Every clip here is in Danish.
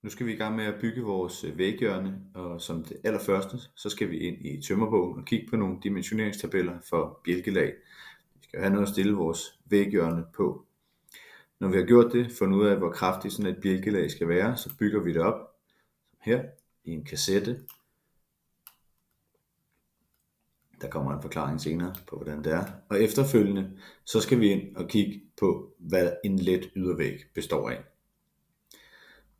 Nu skal vi i gang med at bygge vores væghjørne, og som det allerførste, så skal vi ind i tømmerbogen og kigge på nogle dimensioneringstabeller for bjælkelag. Vi skal have noget at stille vores væghjørne på. Når vi har gjort det, fundet ud af, hvor kraftigt sådan et bjælkelag skal være, så bygger vi det op her i en kassette. Der kommer en forklaring senere på, hvordan det er. Og efterfølgende, så skal vi ind og kigge på, hvad en let ydervæg består af.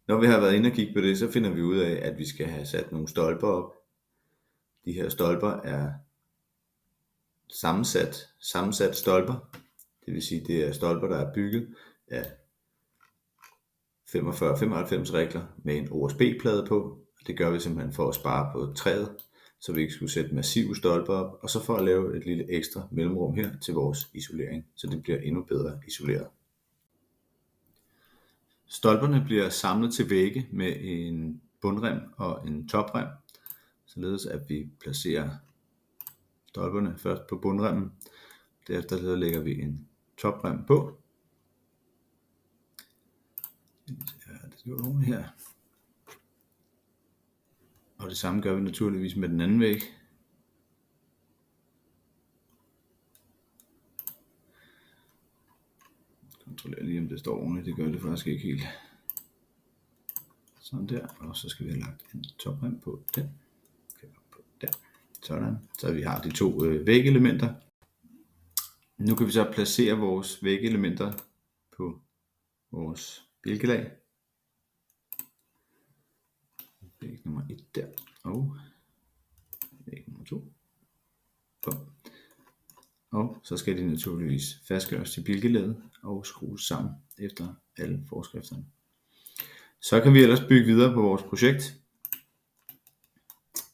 Når vi har været inde og kigge på det, så finder vi ud af, at vi skal have sat nogle stolper op. De her stolper er sammensat stolper. Det vil sige, det er stolper, der er bygget af 45-95 regler med en OSB-plade på. Det gør vi simpelthen for at spare på træet, så vi ikke skulle sætte massive stolper op, og så for at lave et lille ekstra mellemrum her til vores isolering, så det bliver endnu bedre isoleret. Stolperne bliver samlet til vægge med en bundrem og en toprem, således at vi placerer stolperne først på bundremmen. Derefter så lægger vi en toprem på. Det går ordentligt her. Og det samme gør vi naturligvis med den anden væg. Kontroller lige om det står ordentligt. Det gør det faktisk ikke helt. Sådan der. Og så skal vi have lagt en toprem på den. Der. Sådan. Så vi har de to vægelementer. Nu kan vi så placere vores vægelementer på vores bjælkelag. Væg nummer 1 der, og væg nummer 2. Og så skal de naturligvis fastgøres til bjælkelaget og skrues sammen efter alle forskrifterne. Så kan vi ellers bygge videre på vores projekt.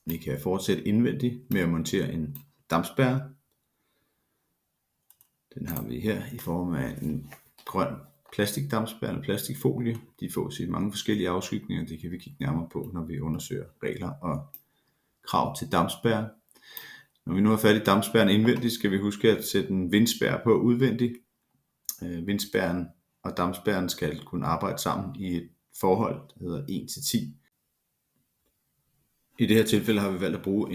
Vi kan fortsætte indvendigt med at montere en dampspærre. Den har vi her i form af en grøn plastikdampspærre eller plastikfolie. De fås i mange forskellige afskygninger. Det kan vi kigge nærmere på, når vi undersøger regler og krav til dampspærre. Når vi nu har fat i dampspærren indvendigt, skal vi huske at sætte en vindspærre på udvendigt. Vindspærren og dampspærren skal kunne arbejde sammen i et forhold, der hedder 1:10. I det her tilfælde har vi valgt at bruge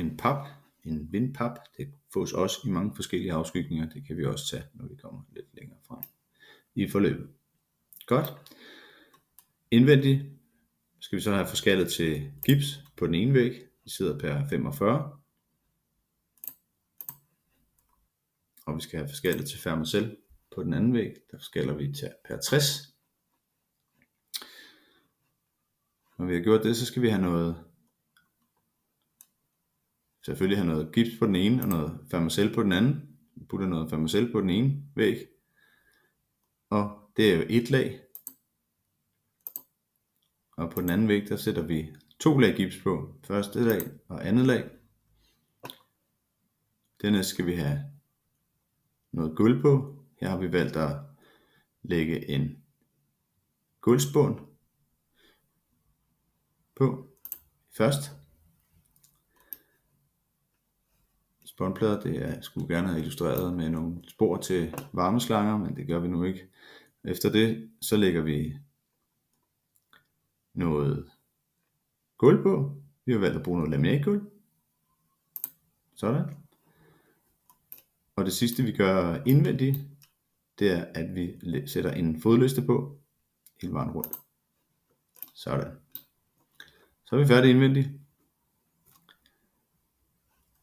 en vindpap. Det fås også i mange forskellige afskygninger. Det kan vi også tage, når vi kommer lidt længere frem i forløbet. Godt. Indvendigt skal vi så have forskallet til gips på den ene væg. Vi sidder per 45. Og vi skal have forskallet til Fermacell på den anden væg. Der forskaller vi til per 60. Når vi har gjort det, så skal vi selvfølgelig have noget gips på den ene og noget Fermacell på den anden. Vi putter noget Fermacell på den ene væg. Og det er jo et lag. Og på den anden væg, der sætter vi 2 lag gips på. Første lag og andet lag. Dernæst skal vi have noget gulv på. Her har vi valgt at lægge en gulvspån på først. Spånplader, det skulle gerne have illustreret med nogle spor til varmeslanger, men det gør vi nu ikke. Efter det, så lægger vi noget gulv på. Vi har valgt at bruge noget laminatgulv. Sådan. Og det sidste vi gør indvendigt, det er at vi sætter en fodliste på hele vejen rundt. Sådan. Så er vi færdige indvendigt.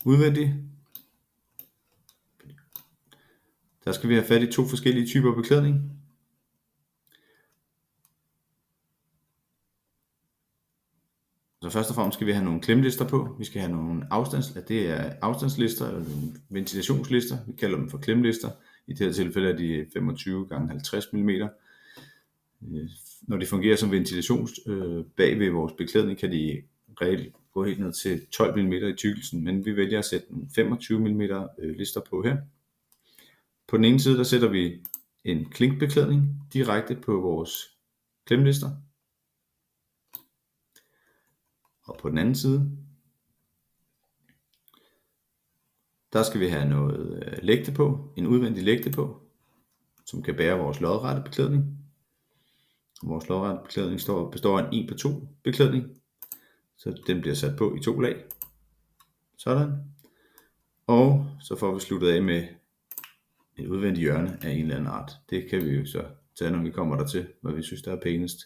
Udvendigt. Der skal vi have fat i 2 forskellige typer beklædning. Så først og fremmest skal vi have nogle klemlister på. Vi skal have nogle afstandslister eller nogle ventilationslister. Vi kalder dem for klemlister. I det her tilfælde er de 25 x 50 mm. Når de fungerer som ventilation bag ved vores beklædning, kan de reelt gå helt ned til 12 mm i tykkelsen, men vi vælger at sætte 25 mm lister på her. På den ene side, der sætter vi en klinkbeklædning direkte på vores klemlister. Og på den anden side, der skal vi have noget lægte på, en udvendig lægte på, som kan bære vores lodrette beklædning. Vores lodretbeklædning består af en 1x2 beklædning, så den bliver sat på i 2 lag. Sådan. Og så får vi sluttet af med et udvendigt hjørne af en eller anden art. Det kan vi jo så tage, når vi kommer dertil, hvad vi synes, der er pænest.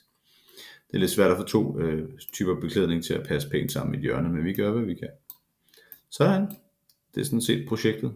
Det er lidt svært at få 2 typer beklædning til at passe pænt sammen i et hjørne, men vi gør, hvad vi kan. Sådan. Det er sådan set projektet.